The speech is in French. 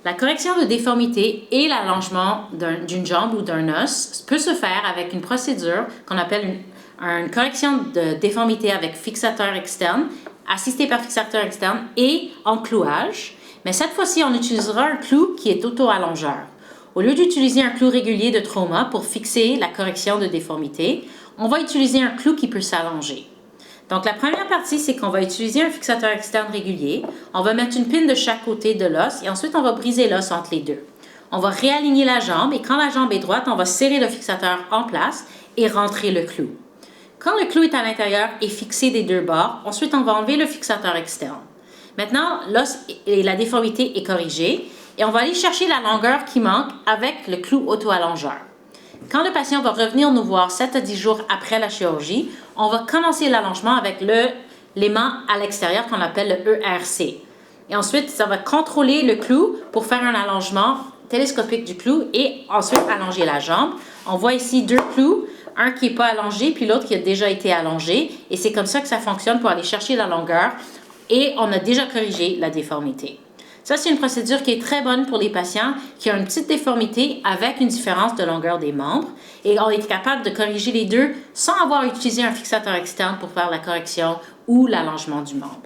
La correction de déformité et l'allongement d'une jambe ou d'un os peut se faire avec une procédure qu'on appelle une correction de déformité avec fixateur externe, assisté par fixateur externe et en clouage. Mais cette fois-ci, on utilisera un clou qui est auto-allongeur. Au lieu d'utiliser un clou régulier de trauma pour fixer la correction de déformité, on va utiliser un clou qui peut s'allonger. Donc, la première partie, c'est qu'on va utiliser un fixateur externe régulier. On va mettre une pine de chaque côté de l'os et ensuite, on va briser l'os entre les deux. On va réaligner la jambe et quand la jambe est droite, on va serrer le fixateur en place et rentrer le clou. Quand le clou est à l'intérieur et fixé des deux bords, ensuite, on va enlever le fixateur externe. Maintenant, l'os et la déformité est corrigée et on va aller chercher la longueur qui manque avec le clou auto-allongeur. Quand le patient va revenir nous voir 7 à 10 jours après la chirurgie, on va commencer l'allongement avec l'aimant à l'extérieur qu'on appelle le ERC. Et ensuite, ça va contrôler le clou pour faire un allongement télescopique du clou et ensuite allonger la jambe. On voit ici deux clous, un qui n'est pas allongé puis l'autre qui a déjà été allongé. Et c'est comme ça que ça fonctionne pour aller chercher la longueur et on a déjà corrigé la déformité. Ça, c'est une procédure qui est très bonne pour les patients qui ont une petite déformité avec une différence de longueur des membres. Et on est capable de corriger les deux sans avoir utilisé un fixateur externe pour faire la correction ou l'allongement du membre.